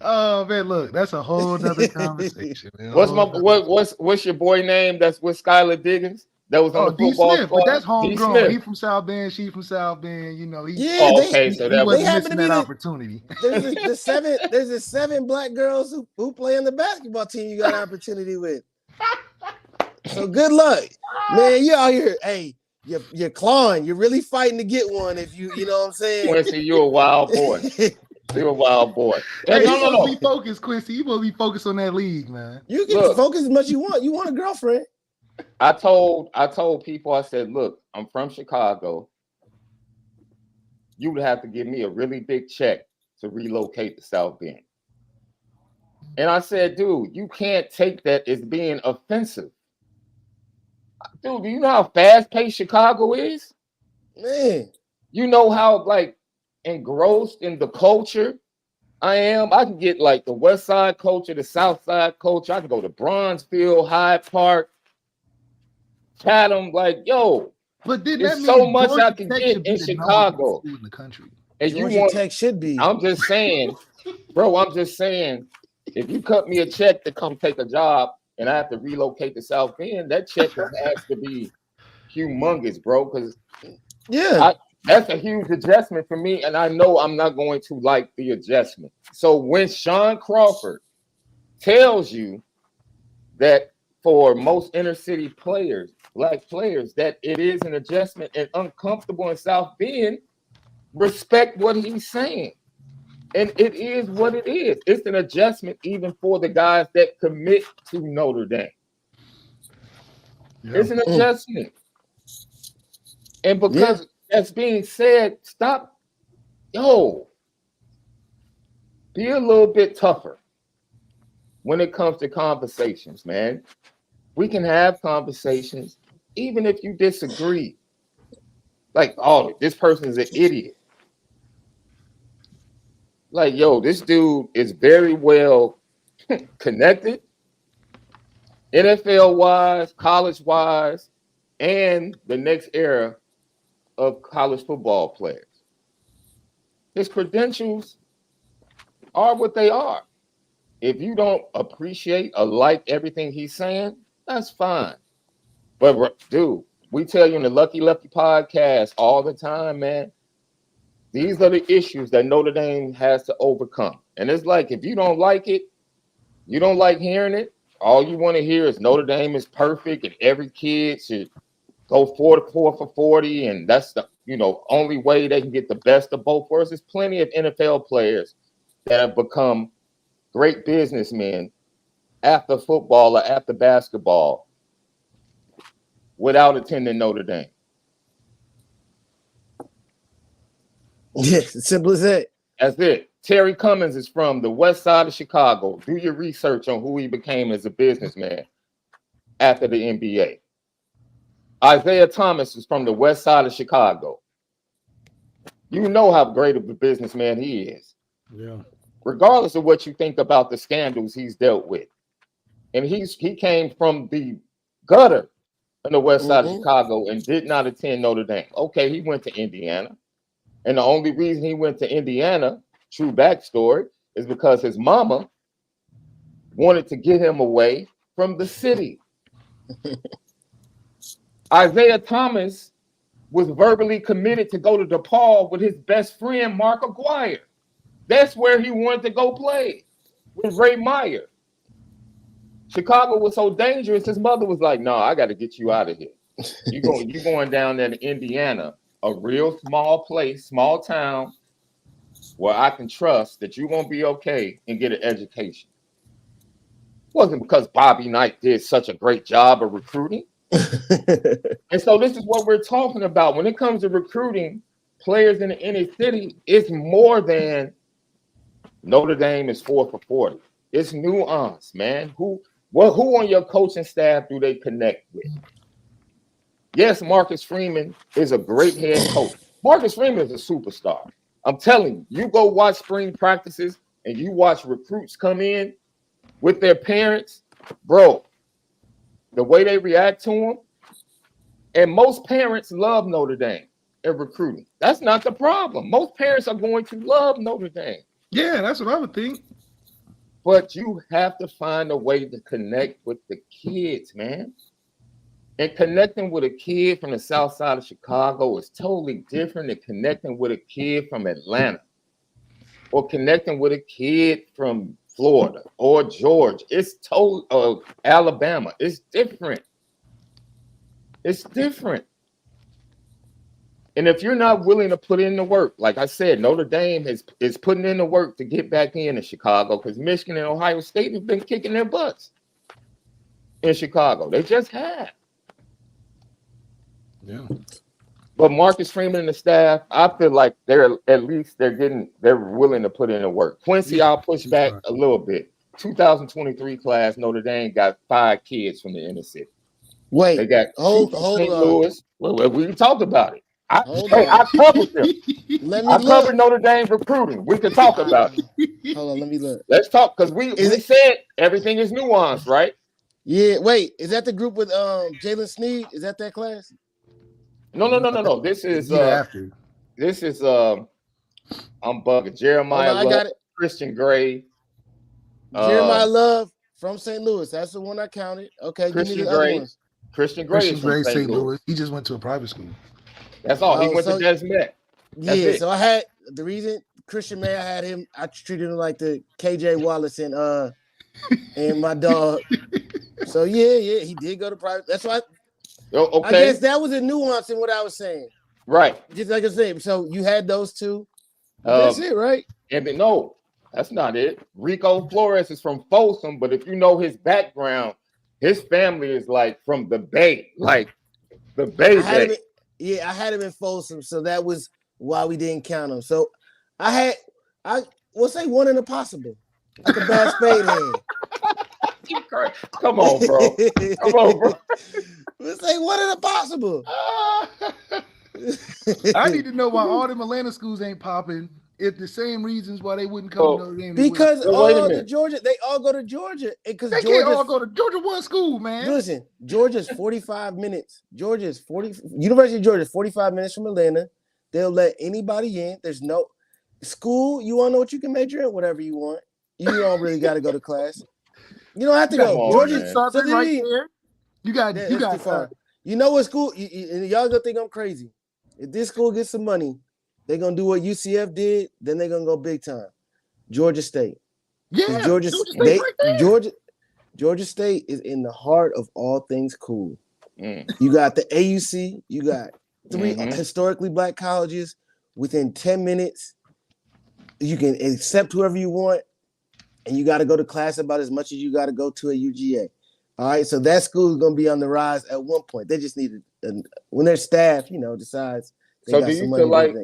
Oh man, look, that's a whole nother conversation. Man. What's your boy name? That's with Skylar Diggins. That was on the D. football Smith, squad. but that's D. homegrown. Smith. He from South Bend, she from South Bend. You know, he okay, so he wasn't happen missing to be that opportunity. There's the seven black girls who play on the basketball team you got an opportunity with. So good luck, man. You out here, hey, you're clawing. You're really fighting to get one. If you know what I'm saying. Quincy, you're a wild boy. You're a wild boy. Hey, no. Be focused, Quincy. You supposed to be focused on that league, man. You can focus as much as you want. You want a girlfriend. I told people, I said, look, I'm from Chicago. You would have to give me a really big check to relocate to South Bend. And I said, dude, you can't take that as being offensive. Dude, do you know how fast-paced Chicago is? Man. You know how, like, engrossed in the culture I am? I can get, like, the West Side culture, the South Side culture. I can go to Bronzeville, Hyde Park, Chatham. Like, yo, but then there's so much I can get in Chicago. In the country. And Georgia Tech should be. I'm just saying, bro, if you cut me a check to come take a job and I have to relocate to South Bend, that check has to be humongous, bro. Because that's a huge adjustment for me, and I know I'm not going to like the adjustment. So when Shaun Crawford tells you that for most inner city players, black players, that it is an adjustment and uncomfortable in South Bend, respect what he's saying. And it is what it is. It's an adjustment even for the guys that commit to Notre Dame. Yeah. It's an adjustment. And because that's being said, be a little bit tougher when it comes to conversations, man. We can have conversations even if you disagree. Like, this person is an idiot. Like, this dude is very well connected, NFL-wise, college-wise, and the next era of college football players. His credentials are what they are. If you don't appreciate or like everything he's saying, that's fine. But, dude, we tell you in the Lucky Lefty podcast all the time, man, these are the issues that Notre Dame has to overcome. And it's like, if you don't like it, you don't like hearing it, all you want to hear is Notre Dame is perfect and every kid should go 4 for 40, and that's the only way they can get the best of both worlds. There's plenty of NFL players that have become great businessmen after football or after basketball without attending Notre Dame. Yeah, simple as that. That's it. Terry Cummins is from the west side of Chicago. Do your research on who he became as a businessman after the NBA. Isaiah Thomas is from the west side of Chicago. You know how great of a businessman he is. Yeah. Regardless of what you think about the scandals he's dealt with. And he came from the gutter on the west side of Chicago and did not attend Notre Dame. Okay, he went to Indiana. And the only reason he went to Indiana, true backstory, is because his mama wanted to get him away from the city. Isaiah Thomas was verbally committed to go to DePaul with his best friend, Mark Aguirre. That's where he wanted to go play with Ray Meyer. Chicago was so dangerous, his mother was like, no, I got to get you out of here. You're going down there to Indiana, a real small place, small town, where I can trust that you're going to be okay and get an education. It wasn't because Bobby Knight did such a great job of recruiting. And so this is what we're talking about. When it comes to recruiting players in the inner city, it's more than Notre Dame is 4 for 40. It's nuance, man. Well, who on your coaching staff do they connect with? Yes, Marcus Freeman is a great head coach. Marcus Freeman is a superstar. I'm telling you, you go watch spring practices and you watch recruits come in with their parents, bro, the way they react to them, and most parents love Notre Dame in recruiting. That's not the problem. Most parents are going to love Notre Dame. Yeah, that's what I would think. But you have to find a way to connect with the kids, man. And connecting with a kid from the south side of Chicago is totally different than connecting with a kid from Atlanta or connecting with a kid from Florida or Georgia. It's total Alabama. It's different. It's different. And if you're not willing to put in the work, like I said, Notre Dame is putting in the work to get back into Chicago because Michigan and Ohio State have been kicking their butts in Chicago. They just have. Yeah. But Marcus Freeman and the staff, I feel like they're willing to put in the work. Quincy, I'll push back a little bit. 2023 class, Notre Dame got 5 kids from the inner city. Wait, they got hold St. on. Louis. Well, we talked about it. I covered them. I covered Notre Dame recruiting. We can talk about it. Hold on, let me look. Let's talk because we said everything is nuanced, right? Yeah. Wait, is that the group with Jalen Sneed? Is that class? No. This is after. This is I'm bugging. Jeremiah Love, I got it. Christian Gray. Jeremiah Love from St. Louis. That's the one I counted. Okay, Christian give me the Gray. other ones. Christian Gray from St. Louis. He just went to a private school. That's all. He went to Desmet. Yeah, so I had the reason Christian May, I had him, I treated him like the KJ Wallace and my dog. So yeah, he did go to private. That's why I guess that was a nuance in what I was saying. Right. Just like I said. So you had those two. That's it, right? And no, that's not it. Rico Flores is from Folsom, but if you know his background, his family is like from the Bay, like the Bay. I had him in Folsom, so that was why we didn't count him. So I will say one in a possible, like a bad spade hand. Come on, bro. We'll say one in a possible. I need to know why all them Atlanta schools ain't popping. If the same reasons why they wouldn't come to Notre Dame. Because all the Georgia, they all go to Georgia. Because they can't all go to Georgia one school, man. Listen, Georgia's 45 minutes. University of Georgia is 45 minutes from Atlanta. They'll let anybody in. There's no school. You want to know what you can major in? Whatever you want. You don't really got to go to class. You don't have to go. Georgia's right there. You got far. You know what school? Y'all gonna think I'm crazy. If this school gets some money, they're gonna do what UCF did. Then they're gonna go big time. Georgia State. Yeah, Georgia State. Right Georgia State is in the heart of all things cool. You got the AUC. You got 3 historically black colleges within 10 minutes. You can accept whoever you want, and you got to go to class about as much as you got to go to a UGA. All right, so that school is going to be on the rise at one point. They just need when their staff, decides. So do you feel like,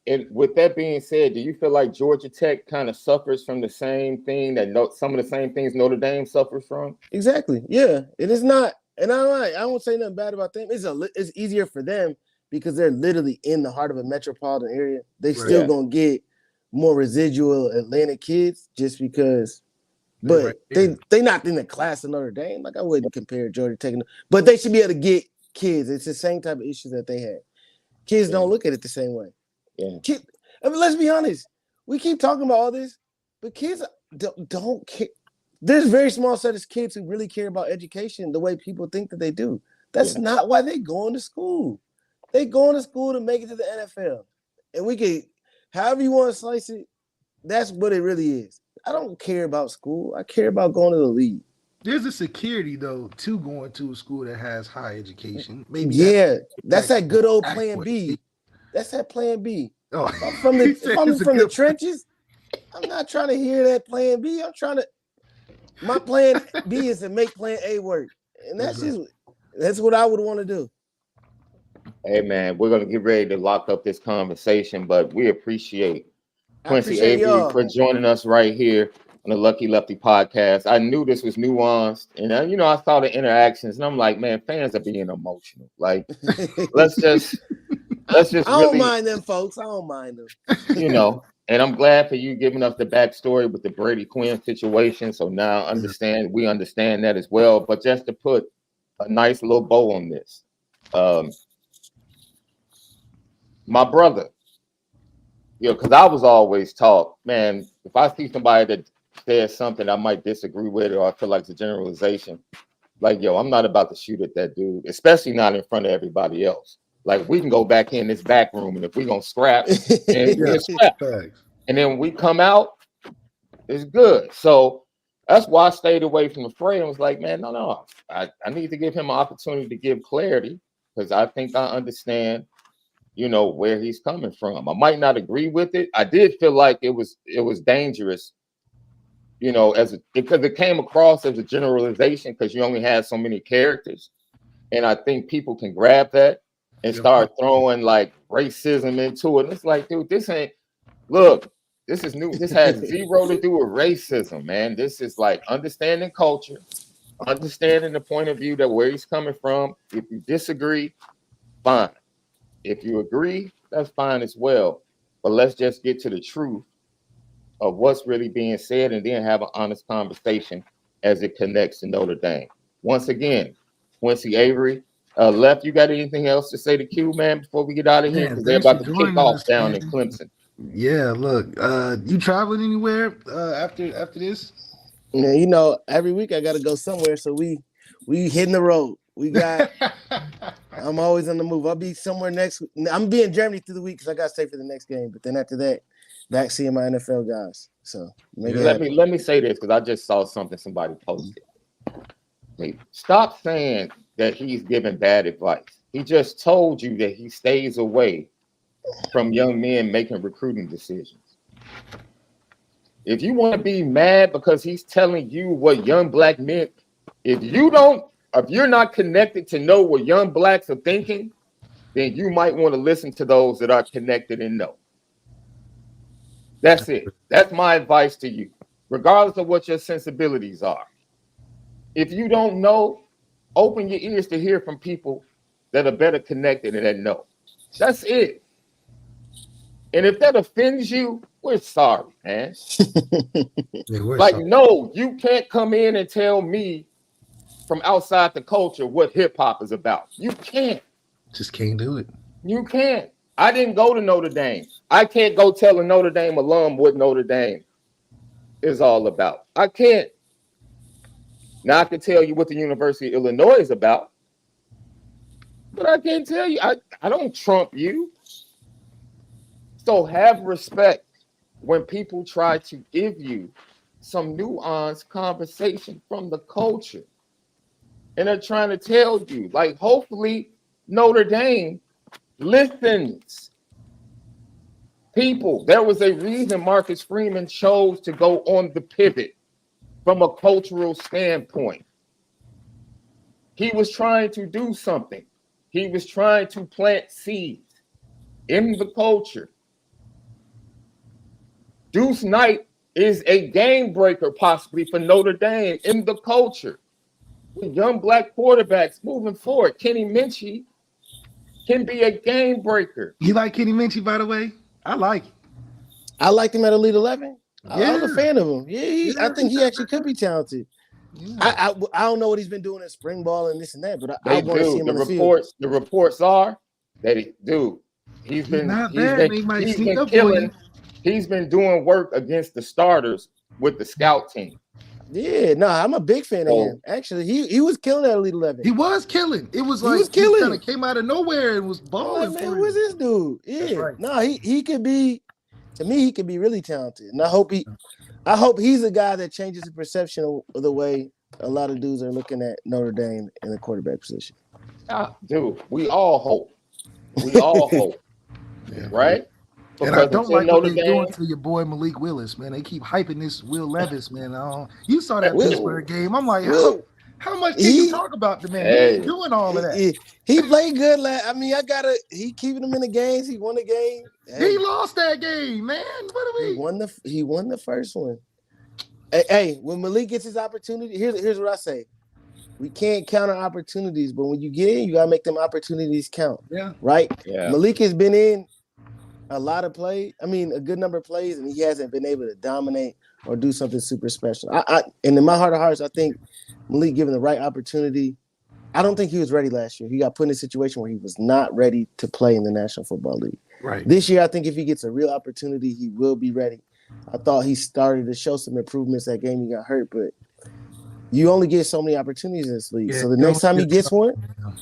and with that being said, do you feel like Georgia Tech kind of suffers from the same thing some of the same things Notre Dame suffers from? Exactly. Yeah, it is not, and I won't say nothing bad about them. It's easier for them because they're literally in the heart of a metropolitan area. They still gonna get more residual Atlanta kids just because. But they not in the class of Notre Dame. Like I wouldn't compare Georgia Tech, but they should be able to get kids. It's the same type of issues that they had. Kids don't look at it the same way. Yeah. Let's be honest. We keep talking about all this, but kids don't care. There's a very small set of kids who really care about education the way people think that they do. That's not why they going to school. They going to school to make it to the NFL. And we can, however you want to slice it, that's what it really is. I don't care about school. I care about going to the league. There's a security, though, to going to a school that has high education. Maybe that's that good old plan B. That's that plan B. Oh. From the trenches, I'm not trying to hear that plan B. My plan B is to make plan A work. And that's what I would want to do. Hey, man, we're going to get ready to lock up this conversation, but we appreciate Quincy Avery for joining us right here. on the Lucky Lefty podcast. I knew this was nuanced, and I saw the interactions, and I'm like, man, fans are being emotional. Like, let's just I don't really, mind them, folks. I don't mind them. And I'm glad for you giving us the backstory with the Brady Quinn situation. So now we understand that as well. But just to put a nice little bow on this, my brother, because I was always taught, man, if I see somebody that says something I might disagree with, or I feel like it's a generalization, like, I'm not about to shoot at that dude, especially not in front of everybody else. Like, we can go back in this back room, and if we're going to scrap, and then we come out, it's good. So that's why I stayed away from the fray and was like, man, no. I need to give him an opportunity to give clarity, because I think I understand, where he's coming from. I might not agree with it. I did feel like it was dangerous, because it came across as a generalization, because you only had so many characters. And I think people can grab that and start throwing like racism into it. And it's like, dude, this is new. This has zero to do with racism, man. This is like understanding culture, understanding the point of view that where he's coming from. If you disagree, fine. If you agree, that's fine as well. But let's just get to the truth of what's really being said, and then have an honest conversation as it connects to Notre Dame. Once again, Quincy, Avery, Left, you got anything else to say to Q, man, before we get out of here? Because they're about to kick off down in Clemson. Yeah, look, you traveling anywhere after this? Yeah, every week I got to go somewhere, so we hitting the road. I'm always on the move. I'll be somewhere next. I'm be in Germany through the week because I got to stay for the next game. But then after that, back seeing my NFL guys. So let me say this, because I just saw something somebody posted. Stop saying that he's giving bad advice. He just told you that he stays away from young men making recruiting decisions. If you want to be mad because he's telling you what young black men, if you're not connected to know what young blacks are thinking, then you might want to listen to those that are connected and know. That's it. That's my advice to you, regardless of what your sensibilities are. If you don't know, open your ears to hear from people that are better connected and that know. That's it. And if that offends you, we're sorry, man. Sorry. No, you can't come in and tell me from outside the culture what hip hop is about. You can't. Just can't do it. You can't. I didn't go to Notre Dame. I can't go tell a Notre Dame alum what Notre Dame is all about. I can't. Now I can tell you what the University of Illinois is about, but I can't tell you. I don't trump you. So have respect when people try to give you some nuanced conversation from the culture. And they're trying to tell you, like, hopefully Notre Dame listens. People, there was a reason Marcus Freeman chose to go on the pivot from a cultural standpoint. He was trying to do something. He was trying to plant seeds in the culture. Deuce Knight is a game breaker possibly for Notre Dame in the culture. With young black quarterbacks moving forward, Kenny Minchie can be a game breaker. You like Kenny Minchie, by the way? I like him. I liked him at Elite 11. Yeah. I was a fan of him. Yeah, I think he actually could be talented. Yeah. I don't know what he's been doing in spring ball and this and that, but I want to see him in the field. The reports are that he's been killing. He's been doing work against the starters with the scout team. Yeah, no, I'm a big fan of him. Actually, he was killing at Elite 11. He was killing. It was like he kind of came out of nowhere and was balling. Man, who is this dude? Yeah, right. No, he could be. To me, he could be really talented, and I hope he's a guy that changes the perception of the way a lot of dudes are looking at Notre Dame in the quarterback position. Dude, we all hope. We all hope, right? Because and I don't like what they're doing to your boy Malik Willis, man. They keep hyping this Will Levis, man. You saw that Pittsburgh game. I'm like, how much can you talk about the man? He ain't doing all of that. He played good. He keeping him in the games. He won the game. He lost that game, man. What do we? He won the first one. Hey, when Malik gets his opportunity, here's what I say. We can't count on opportunities, but when you get in, you gotta make them opportunities count. Yeah. Right? Yeah. Malik has been in a lot of plays. I mean, a good number of plays, and he hasn't been able to dominate or do something super special. And in my heart of hearts, I think Malik, given the right opportunity, I don't think he was ready last year. He got put in a situation where he was not ready to play in the National Football League. Right. This year, I think if he gets a real opportunity, he will be ready. I thought he started to show some improvements that game. He got hurt, but you only get so many opportunities in this league. Yeah, so the next time he gets one,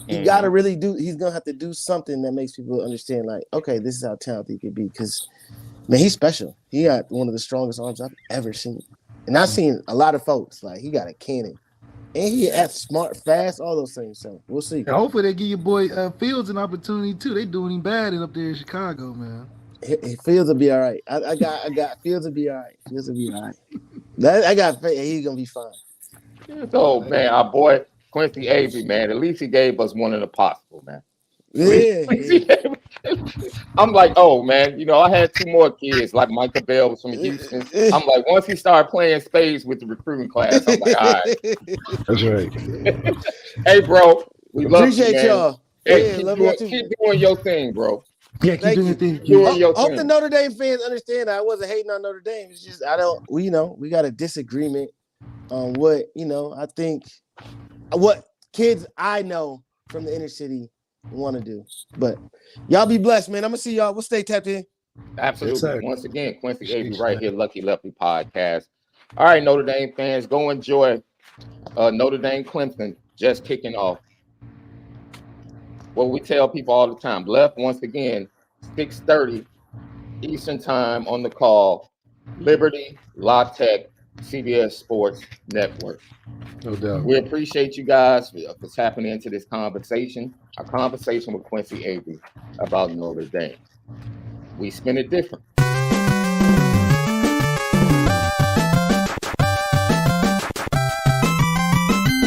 he got to really he's going to have to do something that makes people understand, like, okay, this is how talented he could be. Because, man, he's special. He got one of the strongest arms I've ever seen. And I've seen a lot of folks, like, he got a cannon. And he acts smart, fast, all those things. So we'll see. And hopefully they give your boy Fields an opportunity, too. They doing him bad up there in Chicago, man. Fields will be all right. I got Fields will be all right. Fields will be all right. I got faith. He's going to be fine. So, man, our boy Quincy Avery, man, at least he gave us one of the possible, man. Yeah. I'm like, oh, man, you know, I had 2 more kids, like Michael Bell was from Houston. I'm like, once he started playing spades with the recruiting class, I'm like, all right. That's right. Hey, bro, we appreciate love you, y'all. Hey, Yeah, keep doing your thing, bro. Yeah, keep doing your thing. Hope the Notre Dame fans understand I wasn't hating on Notre Dame. It's just we got a disagreement on what, I think what kids I know from the inner city want to do. But y'all be blessed, man. I'm gonna see y'all. We'll stay tapped in. Absolutely. Yes, once again, Quincy Avery right here, Lucky Lefty Podcast. All right, Notre Dame fans, go enjoy Notre Dame Clemson just kicking off. What we tell people all the time, left once again, 6:30 Eastern time on the call, Liberty, La Tech, CBS Sports Network. No doubt. We appreciate you guys for tapping into this conversation, a conversation with Quincy Avery about Notre Dame. We spin it different.